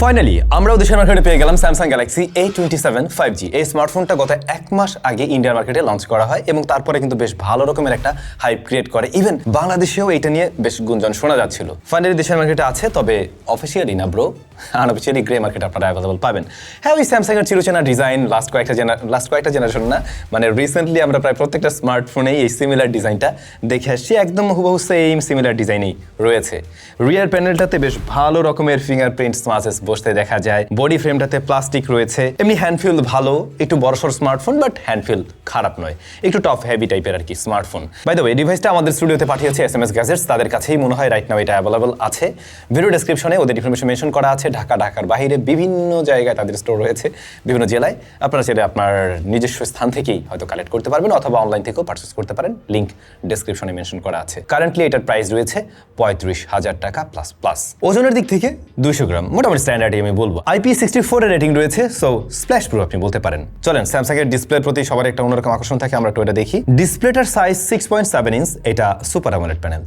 Finally আমরা দেশের মার্কেটে পেয়ে গেলাম স্যামসাং গ্যালাক্সি A27 5G। এই স্মার্টফোনটা গত এক মাস আগে ইন্ডিয়ান মার্কেটে লঞ্চ করা হয় এবং তারপরে কিন্তু বেশ ভালো রকমের একটা হাইপ ক্রিয়েট করে। ইভেন বাংলাদেশেও এটা নিয়ে বেশ গুঞ্জন শোনা যাচ্ছিল। ফাইনালি দেশের মার্কেটে আছে, তবে অফিসিয়ালি না ব্রো, আনঅফিসিয়ালি গ্রে মার্কেট আপনারা অ্যাভেলেবল পাবেন। হ্যাঁ, ওই স্যামসাংয়ের চিরচেনা ডিজাইন লাস্ট কয়েকটা জেনারেশন না, মানে রিসেন্টলি আমরা প্রায় প্রত্যেকটা স্মার্টফোনেই এই সিমিলার ডিজাইনটা দেখে আসছি। একদম হুবহু সেম সিমিলার ডিজাইনই রয়েছে। রিয়ার প্যানেলটাতে বেশ ভালো রকমের ফিঙ্গারপ্রিন্ট স্মাচেস বসতে দেখা যায়। বডি ফ্রেমটাতে প্লাস্টিক রয়েছে। এমনি হ্যান্ডফিল ভালো, একটু বড়সড় স্মার্টফোন, বাট হ্যান্ডফিল খারাপ নয়, একটু টফ হেভি টাইপের আর কি স্মার্টফোন। বাই দ্য ওয়ে, ডিভাইসটা আমাদের স্টুডিওতে পাঠিয়েছে SMS গ্যাজেটস, তাদের কাছেই মনে হয় রাইট নাও এটা অ্যাভেলেবল আছে। ভিডিও ডেসক্রিপশনে ওদের ইনফরমেশন মেনশন করা আছে। ঢাকার বাইরে বিভিন্ন জায়গায় তাদের স্টোর রয়েছে, বিভিন্ন জেলায়। আপনারা চাইলে আপনার নিজস্ব স্থান থেকেই হয়তো কালেক্ট করতে পারবেন অথবা অনলাইন থেকেও পারচেস করতে পারেন। লিংক ডেসক্রিপশনে মেনশন করা আছে। কারেন্টলি এটার প্রাইস রয়েছে 35,000 টাকা প্লাস। ওজনের দিক থেকে 200 গ্রাম, মোটামুটি স্ট্যান্ডার্ডই আমি বলবো। IP64 এর রেটিং রয়েছে, সো স্প্ল্যাশ প্রুফ আপনি বলতে পারেন। চলেন, স্যামসাং এর ডিসপ্লের প্রতি সবার একটা অন্যরকম আকর্ষণ থাকে, আমরা একটু এটা দেখি। ডিসপ্লেটার সাইজ 6.7 ইঞ্চ, এটা সুপার অ্যামোলেড প্যানেল।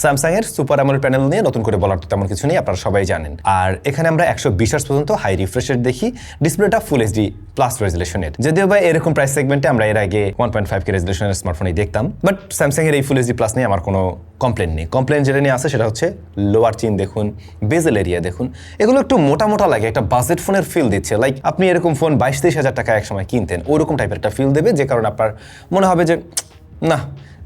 স্যামসাং এর সুপার অ্যামোলেড প্যানেল নিয়ে নতুন করে বলার তো তেমন কিছু নেই, আপনারা সবাই জানেন। আর এখানে আমরা 120 হার্টজ পর্যন্ত হাই রিফ্রেশের দেখি। ডিসপ্লেটা ফুল HD প্লাস রেজুলেশনের, যদিও বা এরকম প্রাইস সেগমেন্টে আমরা এর আগে 1.5K রেজুলেশনের স্মার্টফোনই দেখতাম। বাট স্যামসাং এর এই ফুল HD প্লাস নিয়ে আমার কোনো কমপ্লেন নেই। কমপ্লেন যেটা নিয়ে আসে সেটা হচ্ছে লোয়ার চিন দেখুন, বেজেল এরিয়া দেখুন, এগুলো একটু মোটা লাগে, একটা বাজেট ফোনের ফিল দিচ্ছে। লাইক আপনি এরকম ফোন 22-23 হাজার টাকা এক সময় কিনতেন, ওরকম টাইপের একটা ফিল দেবে, যে কারণে আপনার মনে হবে যে না,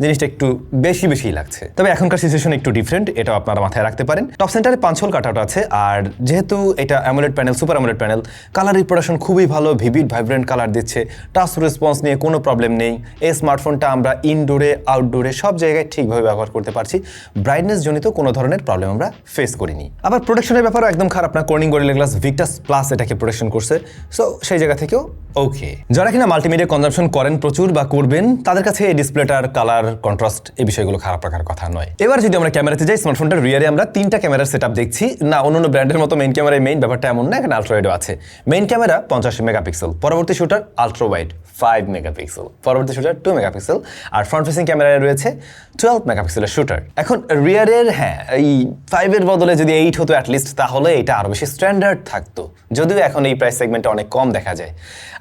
জিনিসটা একটু বেশি লাগছে। তবে এখনকার সিচুয়েশন একটু ডিফারেন্ট, এটাও আপনারা মাথায় রাখতে পারেন। টপ সেন্টারে 5 হোল কাটআউট আছে, আর যেহেতু এটা AMOLED panel, super AMOLED panel, colour reproduction খুবই ভালো, ভিভিড ভাইব্রেন্ট কালার দিচ্ছে। টাচ রেসপন্স নিয়ে কোনো প্রবলেম নেই। এই স্মার্টফোনটা আমরা ইনডোরে আউটডোরে সব জায়গায় ঠিকভাবে ব্যবহার করতে পারছি। ব্রাইটনেস জনিত কোনো ধরনের প্রবলেম আমরা ফেস করিনি। আবার প্রোটেকশনের ব্যাপারও একদম খারাপ না। Corning gorilla glass Victus plus এটাকে প্রোটেকশন করছে, সো সেই জায়গা থেকেও ওকে। যারা কিনা মাল্টিমিডিয়া কনজাম্পশন করেন প্রচুর বা করবেন, তাদের কাছে এই ডিসপ্লেটার কালার কন্ট্রাস্ট এই বিষয়গুলো খারাপ রাখার কথা নয়। এবার যদি আমরা ক্যামেরাতে যাই, স্মার্টফোনটার রিয়ারে আমরা 3টা ক্যামেরার সেটআপ দেখছি। না, অন্য ব্র্যান্ডের মতো মেইন ক্যামেরায় মেইন ব্যাপারটা এমন না, এখানে আলট্রা ওয়াইডও আছে। মেইন ক্যামেরা 50 মেগাপিক্সেল, পরবর্তী শুটার আলট্রা ওয়াইড 5 মেগাপিক্সেল, পরবর্তী শুটার 2 মেগাপিক্সেল, আর ফ্রন্ট ফেসিং ক্যামেরায় রয়েছে 12 মেগাপিক্সেলের শুটার। এখন রিয়ারের এই 5 এর বদলে যদি 8 হতো অ্যাটলিস্ট, তাহলে এটা আরো বেশি স্ট্যান্ডার্ড থাকতো, যদিও এখন এই প্রাইস সেগমেন্টে অনেক কম দেখা যায়।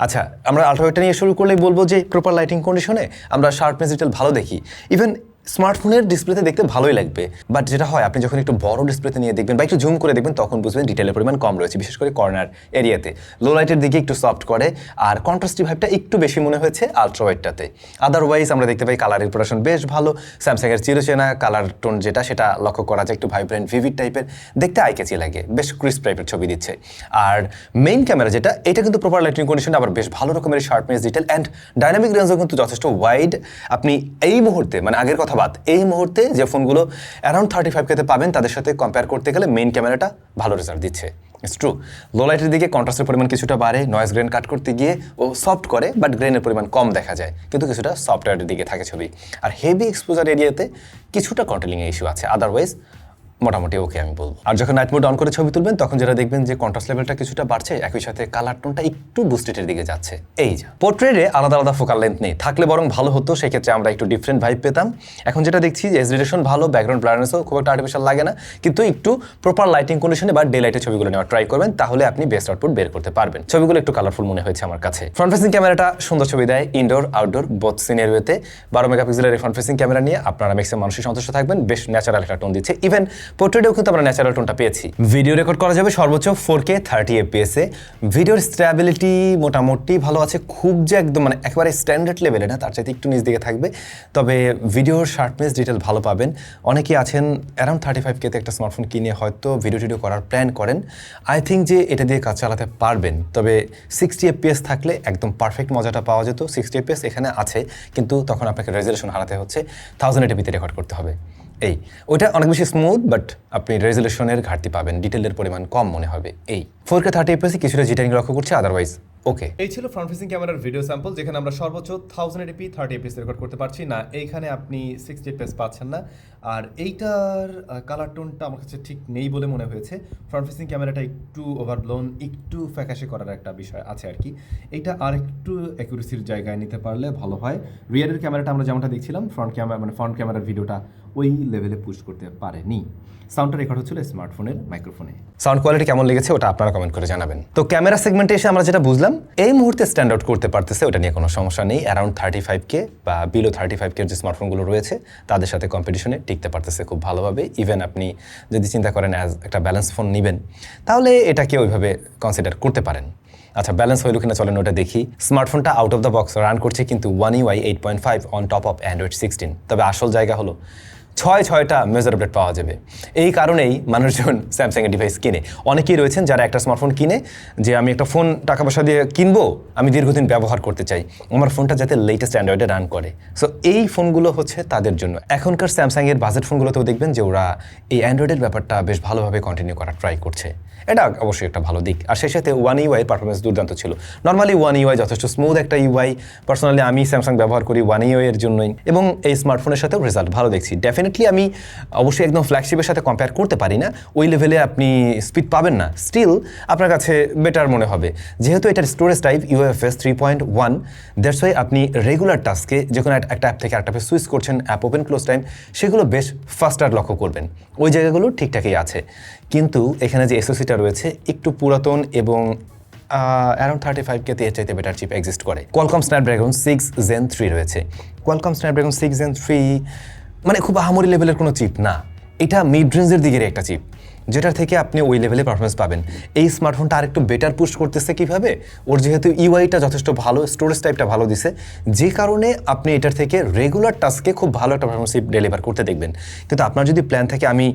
আচ্ছা, আমরা আলট্রা ওয়াইডটা নিয়ে শুরু করলেই বলবো যে প্রপার লাইটিং কন্ডিশনে আমরা শার্পনেস ডিটেল ভালো দেখি। ইভেন স্মার্টফোনের ডিসপ্লেতে দেখতে ভালোই লাগবে, বাট যেটা হয় আপনি যখন একটু বড় ডিসপ্লেতে নিয়ে দেখবেন বা একটু জুম করে দেখবেন, তখন বুঝবেন ডিটেলের পরিমাণ কম রয়েছে, বিশেষ করে কর্নার এরিয়াতে। লো লাইটের দিকে একটু সফট করে, আর কন্ট্রাস্টি ভাইবটা একটু বেশি মনে হয়েছে আলট্রা ওয়াইডটাতে। আদারওয়াইজ আমরা দেখতে পাই কালার রিপ্রোডাকশন বেশ ভালো। স্যামসাংয়ের চিরচেনা কালার টোন যেটা, সেটা লক্ষ্য করা যায়, একটু ভাইব্রেন্ট ভিভিড টাইপের, দেখতে আইকেচি লাগে, বেশ ক্রিস্প টাইপের ছবি দিচ্ছে। আর মেইন ক্যামেরা যেটা, এটা কিন্তু প্রপার লাইটিং কন্ডিশনে আবার বেশ ভালো রকমের শার্পনেস ডিটেল অ্যান্ড ডাইনামিক রেঞ্জও কিন্তু যথেষ্ট ওয়াইড। আপনি এই মুহূর্তে, মানে আগের কথা বাদ, এই মুহূর্তে যে ফোনগুলো অ্যারাউন্ড 35K তে পাবেন, তাদের সাথে কম্পেয়ার করতে গেলে মেইন ক্যামেরাটা ভালো রেজাল্ট দিচ্ছে। ইটস ট্রু, লো লাইটের দিকে কন্ট্রাস্টের পরিমাণ কিছুটা বাড়ে, নয়েজ গ্রেন কাট করতে গিয়ে ও সফট করে, বাট গ্রেনের পরিমাণ কম দেখা যায়, কিন্তু কিছুটা সফটওয়্যারের দিকে থাকে ছবি। আর হেভি এক্সপোজার এরিয়াতে কিছুটা কন্ট্রোলিংয়ের ইস্যু আছে, আদারওয়াইজ মোটামুটি ওকে আমি বলবো। আর যখন নাইট মোড অন করে ছবি তুলবেন, তখন যেটা দেখবেন যে কন্ট্রাস্ট লেভেলটা কিছুটা বাড়ছে, একই সাথে কালার টোনটা একটু বুস্টেডের দিকে যাচ্ছে। এই যা পোর্ট্রেটে আলাদা ফোকাল লেন্থ নেই, থাকলে বরং ভালো হতো, সেক্ষেত্রে আমরা একটু ডিফারেন্ট ভাইব পেতাম। এখন যেটা দেখছি যে রেজোলিউশন ভালো, ব্যাকগ্রাউন্ড ব্লারনেসও খুব একটা আর্টিফিশিয়াল লাগে না, কিন্তু একটু প্রপার লাইটিং কন্ডিশনে বা ডে লাইটে ছবিগুলো নেওয়া ট্রাই করবেন, তাহলে আপনি বেস্ট আউটপুট বের করতে পারবেন। ছবিগুলো একটু কালারফুল মনে হয়েছে আমার কাছে। ফ্রন্ট ফেসিং ক্যামেরাটা সুন্দর ছবি দেয়, ইনডোর আউটডোর বোথ সিনারিওতে। 12 মেগাপিক্সেলের ফ্রন্ট ফেসিং ক্যামেরা নিয়ে আপনারা ম্যাক্সিমাম মানুষই সন্তুষ্ট থাকবেন, বেশ ন্যাচারাল একটা টোন দিচ্ছে। ইভেন পোর্ট্রেটেও কিন্তু আমরা ন্যাচারাল টোনটা পেয়েছি। ভিডিও রেকর্ড করা যাবে সর্বোচ্চ 4K 30 FPS এ। ভিডিওর স্ট্যাবিলিটি মোটামুটি ভালো আছে, খুব যে একদম মানে একেবারে স্ট্যান্ডার্ড লেভেলে না, তার চাইতে একটু নিচ দিকে থাকবে। তবে ভিডিওর শার্পনেস ডিটেল ভালো পাবেন। অনেকেই আছেন অ্যারাউন্ড 35K তে একটা স্মার্টফোন কিনে হয়তো ভিডিও করার প্ল্যান করেন, আই থিঙ্ক যে এটা দিয়ে কাজ চালাতে পারবেন। তবে 60 FPS থাকলে একদম পারফেক্ট মজাটা পাওয়া যেত। 60 FPS এখানে আছে, কিন্তু তখন আপনাকে রেজোলিউশন হারাতে হচ্ছে, 1080p রেকর্ড করতে হবে। ওইটা অনেক বেশি স্মুথ, বাট আপনি রেজোলিউশনের ঘাটতি পাবেন, ডিটেলের পরিমাণ কম মনে হবে। 4K 30 FPS কিছুটা জিটারিং লক্ষ্য করছে, আদারওয়াইজ ওকে। এই ছিল ফ্রন্ট ফেসিং ক্যামেরার ভিডিও স্যাম্পল, যেখানে আমরা সর্বোচ্চ 1080p 30 fps রেকর্ড করতে পারছি না, এইখানে আপনি 60 fps পাচ্ছেন না। আর এইটার কালার টোনটা আমার কাছে ঠিক নেই বলে মনে হয়েছে। ফ্রন্ট ফেসিং ক্যামেরাটা একটু ওভারব্লোন, একটু ফ্যাকাশে করার একটা বিষয় আছে আর কি। এইটা আর একটু অ্যাকুরেসির জায়গায় নিতে পারলে ভালো হয়। রিয়ারের ক্যামেরাটা আমরা যেমনটা দেখছিলাম, ফ্রন্ট ক্যামেরার ভিডিওটা ওই লেভেলে পুশ করতে পারেনি। সাউন্ডটা রেকর্ড হচ্ছিল স্মার্টফোনের মাইক্রোফোনে। সাউন্ড কোয়ালিটি কেমন লেগেছে ওটা আপনারা কমেন্ট করে জানাবেন। তো ক্যামেরা সেগমেন্টে এসে আমরা যেটা বুঝলাম, এই মুহূর্তে স্ট্যান্ড আউট করতে পারতেছে, ওটা নিয়ে কোনো সমস্যা নেই। অ্যারাউন্ড 35K বা বিলো 35K যে স্মার্টফোনগুলো রয়েছে তাদের সাথে কম্পিটিশনে টিকতে পারতেছে খুব ভালোভাবে। ইভেন আপনি যদি চিন্তা করেন অ্যাজ একটা ব্যালেন্স ফোন নেবেন, তাহলে এটাকে ওইভাবে কনসিডার করতে পারেন। আচ্ছা, ব্যালেন্স হইল কিনা চলেন ওটা দেখি। স্মার্টফোনটা out of the box run করছে কিন্তু One UI 8.5 on top of Android 16। তবে আসল জায়গা হলো ছয়টা মেজার আপডেট পাওয়া যাবে। এই কারণেই মানুষজন স্যামসাংয়ের ডিভাইস কিনে। অনেকেই রয়েছেন যারা একটা স্মার্টফোন কিনে যে আমি একটা ফোন টাকা পয়সা দিয়ে কিনবো, আমি দীর্ঘদিন ব্যবহার করতে চাই, আমার ফোনটা যাতে লেটেস্ট অ্যান্ড্রয়েডে রান করে। সো এই ফোনগুলো হচ্ছে তাদের জন্য। এখনকার স্যামসাংয়ের বাজেট ফোনগুলোতেও দেখবেন যে ওরা এই অ্যান্ড্রয়েডের ব্যাপারটা বেশ ভালোভাবে কন্টিনিউ করার ট্রাই করছে। এটা অবশ্যই একটা ভালো দিক। আর সেই সাথে One UI এর পারফরমেন্স দুর্দান্ত ছিল। নর্মালি One UI যথেষ্ট স্মুথ একটা UI। পার্সোনালি আমি স্যামসাং ব্যবহার করি One UI এর জন্যই, এবং এই স্মার্টফোনের সাথেও রেজাল্ট ভালো দেখছি। ডেফিনেটলি আমি অবশ্যই একদম ফ্ল্যাগশিপের সাথে কম্পেয়ার করতে পারি না, ওই লেভেলে আপনি স্পিড পাবেন না। স্টিল আপনার কাছে বেটার মনে হবে, যেহেতু এটার storage type UFS 3.1। That's why আপনি রেগুলার টাস্কে যে কোনো একটা অ্যাপ থেকে একটা অ্যাপে সুইচ করছেন, অ্যাপ ওপেন ক্লোজ টাইম সেগুলো বেশ ফাস্টার লক্ষ্য করবেন। ওই জায়গাগুলো ঠিকঠাকই আছে। কিন্তু এখানে যে এসওসিটা রয়েছে একটু পুরাতন এবং অ্যারাউন্ড 35K এর চাইতে বেটার চিপ এক্সিস্ট করে। কোয়ালকম স্ন্যাপড্রাগন 6 Gen 3 রয়েছে। কোয়ালকম স্ন্যাপড্রাগন 6 Gen 3 মানে খুব আহামরি লেভেলের কোনো চিপ না, এটা মিড রেঞ্জের দিকের একটা চিপ, যেটার থেকে আপনি ওই লেভেলে পারফরমেন্স পাবেন। এই স্মার্টফোনটা আরেকটু বেটার পুশ করতেছে কীভাবে, ওর যেহেতু ইউআইটা যথেষ্ট ভালো, স্টোরেজ টাইপটা ভালো দিছে, যে কারণে আপনি এটার থেকে রেগুলার টাস্কে খুব ভালো একটা পারফরমেন্স ডেলিভার করতে দেখবেন। কিন্তু আপনার যদি প্ল্যান থাকে আমি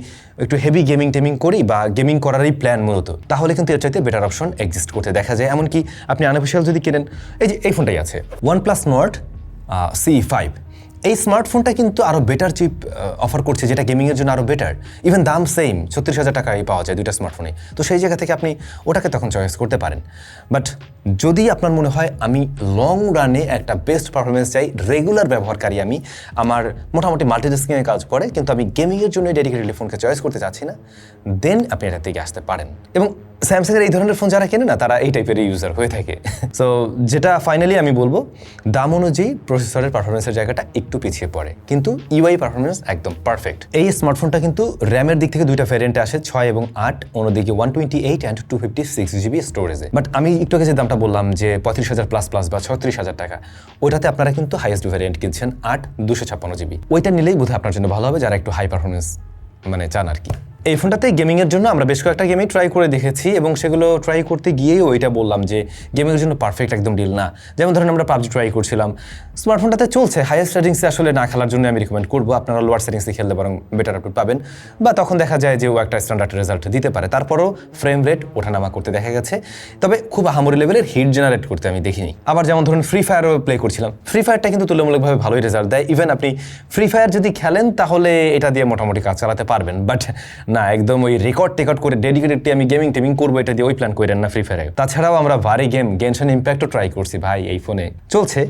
একটু হেভি গেমিং করি বা গেমিং করারই প্ল্যান মূলত, তাহলে কিন্তু এর চাইতে বেটার অপশন এক্সিস্ট করতে দেখা যায়। এমনকি আপনি আনঅফিশিয়াল যদি কেনেন, এই যে এই ফোনটাই আছে OnePlus Nord CE5, এই স্মার্টফোনটা কিন্তু আরও বেটার চিপ অফার করছে, যেটা গেমিংয়ের জন্য আরও বেটার। ইভেন দাম সেম 36,000 টাকায় পাওয়া যায় দুইটা স্মার্টফোনে। তো সেই জায়গা থেকে আপনি ওটাকে তখন চয়েস করতে পারেন। বাট যদি আপনার মনে হয় আমি লং রানে একটা বেস্ট পারফরমেন্স চাই, রেগুলার ব্যবহারকারী আমি, আমার মোটামুটি মাল্টিটাস্কিংয়ে কাজ করে, কিন্তু আমি গেমিংয়ের জন্য ডেডিকেটেডলি ফোনকে চয়েস করতে চাচ্ছি না, দেন আপনি এটা থেকে আসতে পারেন। এবং স্যামসাংয়ের এই ধরনের ফোন যারা কেনে না, তারা এই টাইপের ইউজার হয়ে থাকে। সো যেটা ফাইনালি আমি বলবো, দাম অনুযায়ী প্রসেসরের পারফরমেন্সের জায়গাটা একটু পিছিয়ে পড়ে, কিন্তু ইউআই পারফরমেন্স একদম পারফেক্ট। এই স্মার্টফোনটা কিন্তু র্যামের দিক থেকে দুইটা ভ্যারিয়েন্টে আসে, 6 এবং 8, অন্যদিকে 128 অ্যান্ড 256GB স্টোরেজে। বাট আমি একটু আগে যে দামটা বললাম যে 35,000 প্লাস বা 36,000 টাকা, ওইটাতে আপনারা কিন্তু হাইয়েস্ট ভ্যারিয়েন্ট কিনছেন 8 256GB। ওইটা নিলেই বোধহয় আপনার জন্য ভালো হবে, যারা একটু হাই পারফরমেন্স মানে চান আর কি। এই ফোনটাতে গেমিংয়ের জন্য আমরা বেশ কয়েকটা গেমই ট্রাই করে দেখেছি, এবং সেগুলো ট্রাই করতে গিয়েও ওইটা বললাম যে গেমিংয়ের জন্য পারফেক্ট একদম ডিল না। যেমন ধরেন আমরা PUBG ট্রাই করছিলাম, স্মার্টফোনটাতে চলছে, হাইয়েস্ট সেটিংসে আসলে না খেলার জন্য আমি রিকমেন্ড করবো। আপনারা লোয়ার সেটিংসে খেলতে বরং বেটার আপডেট পাবেন, বা তখন দেখা যায় যে ও একটা স্ট্যান্ডার্ড রেজাল্ট দিতে পারে। তারপরও ফ্রেম রেট ওঠানামা করতে দেখা গেছে, তবে খুব আহামরি লেভেলের হিট জেনারেট করতে আমি দেখিনি। আবার যেমন ধরুন ফ্রি ফায়ারও প্লে করছিলাম, ফ্রি ফায়ারটা কিন্তু তুলনামূলকভাবে ভালোই রেজাল্ট দেয়। ইভেন আপনি ফ্রি ফায়ার যদি খেলেন তাহলে এটা দিয়ে মোটামুটি কাজ চালাতে পারবেন। বাট না, একদম ওই রেকর্ড করে ডেডিকেটেডলি আমি গেমিং করবো এটা দিয়ে ওই প্ল্যান করেন না ফ্রি ফায়ারে। তাছাড়াও আমরা ভারী গেম গেনশন ইম্প্যাক্টও ট্রাই করছি ভাই, এই ফোনে চলছে,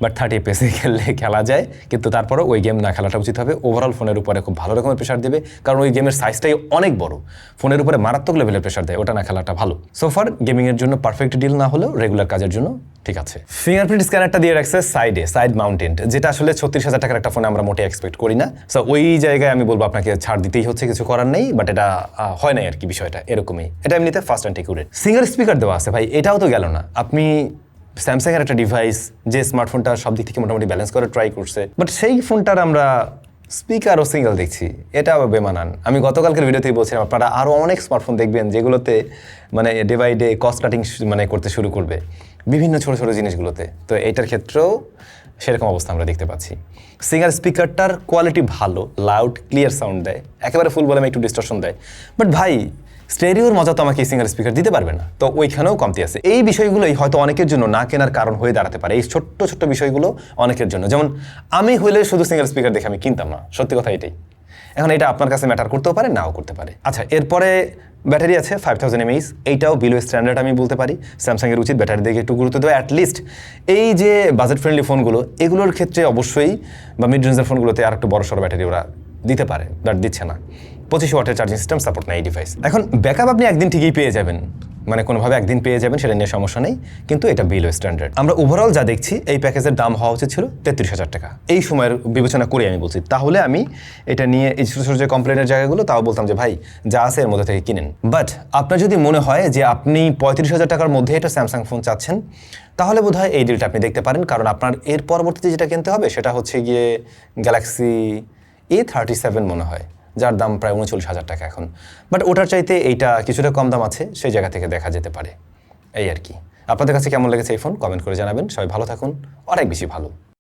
বাট 30 FPS খেললে খেলা যায়, কিন্তু তারপরও ওই গেম না খেলাটা উচিত হবে। ওভারঅল ফোনের উপরে খুব ভালো রকমের প্রেশার দেবে, কারণ ওই গেমের সাইজটাই অনেক বড়, ফোনের উপরে মারাত্মক লেভেলের প্রেশার দেয়, ওটা না খেলাটা ভালো। সোফার গেমিংয়ের জন্য পারফেক্ট ডিল না হলেও রেগুলার কাজের জন্য ঠিক আছে। ফিঙ্গারপ্রিন্ট স্ক্যানারটা দিয়ে রাখছে সাইড মাউন্টেড, যেটা আসলে 36,000 টাকার একটা ফোনে আমরা মোটে এক্সপেক্ট করি না। সো ওই জায়গায় আমি বলবো আপনাকে ছাড় দিতেই হচ্ছে, কিছু করার নেই। বাট এটা হয় নাই আর কি, বিষয়টা এরকমই। এটা এমনিতে ফাস্ট অ্যান্ড একিউরেট। সিঙ্গেল স্পিকার দেওয়া আছে ভাই, এটাও তো গেল না। আপনি স্যামসাংয়ের একটা ডিভাইস যে স্মার্টফোনটা সব দিক থেকে মোটামুটি ব্যালেন্স করে ট্রাই করছে, বাট সেই ফোনটার আমরা স্পিকার ও সিঙ্গেল দেখছি, এটা বেমানান। আমি গতকালকের ভিডিওতেই বলছিলাম আপনারা আরও অনেক স্মার্টফোন দেখবেন যেগুলোতে মানে day by day cost cutting মানে করতে শুরু করবে বিভিন্ন ছোটো ছোটো জিনিসগুলোতে। তো এইটার ক্ষেত্রেও সেরকম অবস্থা আমরা দেখতে পাচ্ছি। সিঙ্গার স্পিকারটার কোয়ালিটি ভালো, লাউড ক্লিয়ার সাউন্ড দেয়, একেবারে ফুল ভলিউমে একটু ডিস্টরশন দেয়, বাট ভাই স্টেরিওর মজা তো আমাকে সিঙ্গার স্পিকার দিতে পারবে না, তো ওইখানেও কমতি আছে। এই বিষয়গুলোই হয়তো অনেকের জন্য না কেনার কারণ হয়ে দাঁড়াতে পারে, এই ছোট্ট বিষয়গুলো অনেকের জন্য। যেমন আমি হইলে শুধু সিঙ্গার স্পিকার দেখে আমি কিনতাম না, সত্যি কথা এটাই। এখন এটা আপনার কাছে ম্যাটার করতেও পারে, নাও করতে পারে। আচ্ছা, এরপরে ব্যাটারি আছে 5000 mAh, এইটাও বিলো স্ট্যান্ডার্ড আমি বলতে পারি। স্যামসাংয়ের উচিত ব্যাটারি দিকে একটু গুরুত্ব দেওয়া, অ্যাটলিস্ট এই যে বাজেট ফ্রেন্ডলি ফোনগুলো এগুলোর ক্ষেত্রে অবশ্যই, বা মিড রেঞ্জের ফোনগুলোতে আর একটু বড়সড় ব্যাটারি ওরা দিতে পারে, বাট দিচ্ছে না। 25 ওয়াটের চার্জিং সিস্টেম সাপোর্ট নেয় এই ডিভাইস। এখন ব্যাকআপ আপনি একদিন ঠিকই পেয়ে যাবেন, মানে কোনোভাবে একদিন পেয়ে যাবেন, সেটা নিয়ে সমস্যা নেই, কিন্তু এটা বিলো স্ট্যান্ডার্ড। আমরা ওভারঅল যা দেখছি এই প্যাকেজের দাম হওয়া উচিত ছিল 33,000 টাকা। এই সময়ের বিবেচনা করে আমি বলছি, তাহলে আমি এটা নিয়ে এই ছোটো ছোটো যে কমপ্লেনের জায়গাগুলো তাও বলতাম যে ভাই যা আছে এর মধ্যে থেকে কিনেন। বাট আপনার যদি মনে হয় যে আপনি 35,000 টাকার মধ্যে এটা স্যামসাং ফোন চাচ্ছেন, তাহলে বোধহয় এই ডিলটা আপনি দেখতে পারেন, কারণ আপনার এর পরবর্তীতে যেটা কিনতে হবে সেটা হচ্ছে গিয়ে গ্যালাক্সি A37 মনে হয়, যার দাম প্রায় 39,000 টাকা এখন। বাট ওটার চাইতে এইটা কিছুটা কম দাম আছে, সেই জায়গা থেকে দেখা যেতে পারে। এই আর কি। আপনাদের কাছে কেমন লেগেছে এই ফোন কমেন্ট করে জানাবেন। সবাই ভালো থাকুন, অনেক বেশি ভালো।